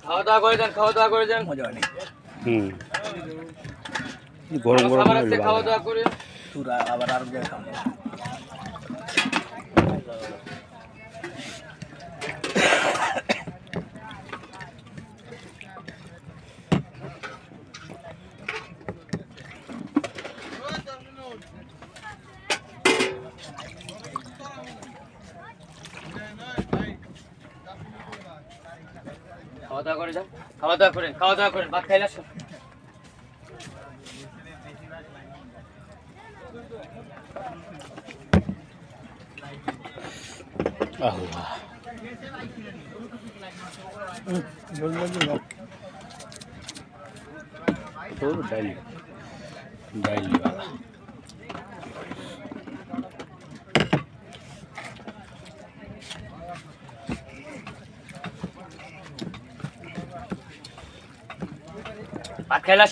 খাওয়া দাওয়া করে যান মজা নেই। গরম গরম খাওয়া দাওয়া করে তোরা আবার আর খাম খাওয়া দাওয়া করে যান, খাওয়া দাওয়া করেন, ভাত খাইলে আসুন। আল্লাহ ডাইলি ডাইলিওয়ালা ভাত খাইলে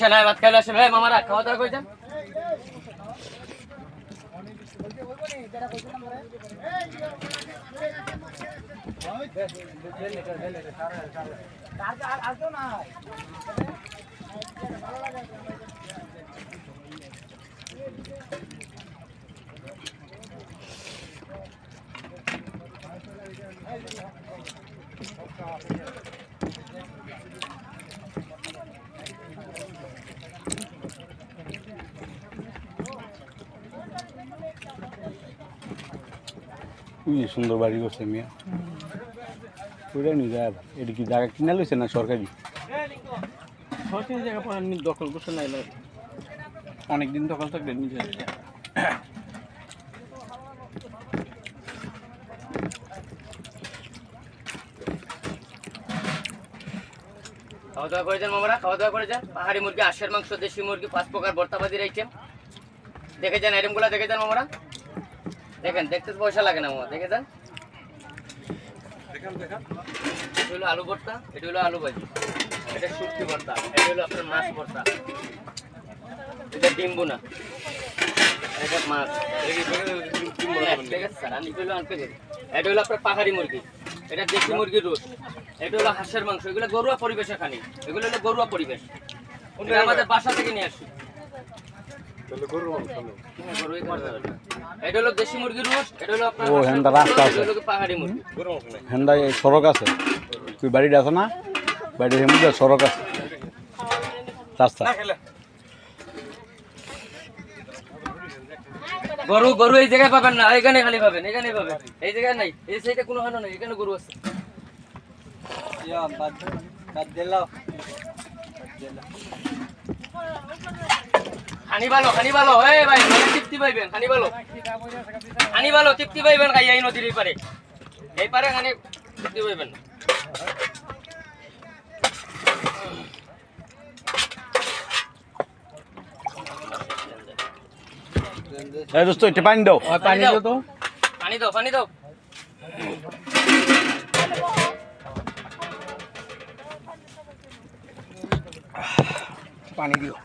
আসেন, মামারা খাওয়া দাওয়া করে যান। সুন্দর বাড়ি করছে মিয়া, ওইটা নিয়ে যায়। এটা কি জায়গা কিনা লইছে না সরকারি? সরকারি জায়গা পর দখল করছে না, অনেকদিন দখল থাকলে নিজে খাওয়া দাওয়া করে যান মামারা, খাওয়া দাওয়া করে যান। পাহাড়ি মুরগি, আঁশের মাংস, দেশি মুরগি, 5 প্রকার ভর্তাবাজির আইটেম। দেখে যান আইটেমগুলো, দেখে যান মামারা, দেখেন, দেখতে পয়সা লাগে না মামা, দেখে যান। এটা হলো আলু ভর্তা, এটা হলো আলু ভাজি, এটা শুটকি ভর্তা, এটা হলো আপনার মাছ ভর্তা, এটা ডিম বোনা, এটা মাছ, ঠিক আছে স্যার। আমি হলো আনতে দেবো। এটা হলো আপনার পাহাড়ি মুরগি, এটা দেশি মুরগির রোস্ট, এটা হলো হাঁসের মাংস। এগুলো ঘরোয়া পরিবেশে খানি, এগুলো হলো ঘরোয়া পরিবেশ, এটা আমাদের বাসা থেকে নিয়ে আসি। এটা হলো দেশি মুরগির রোস্ট, এটা হলো আপনার পাহাড়ি মুরগি। হেন্দা সড়ক আছে, তুই বাড়িটা আছে না, বাড়ির মধ্যে সড়ক আছে, রাস্তা। গরু গরু এই জায়গায় পাবেন না, এখানে খালি পাবেন, এখানে পাবেন, এই জায়গায় নাই, এই সাইডে কোনো হানো নাই, এখানে গরু আছে। খানি ভালো, এই ভাই মানে তৃপ্তি পাইবেন, খানি ভালো তৃপ্তি পাইবেন, খাই এই নদীর এই পারে খানি তৃপ্তি পাইবেন। এই দোস্ত একটু পানি দাও, পানি দাও তো, পানি দাও। পানি দিও।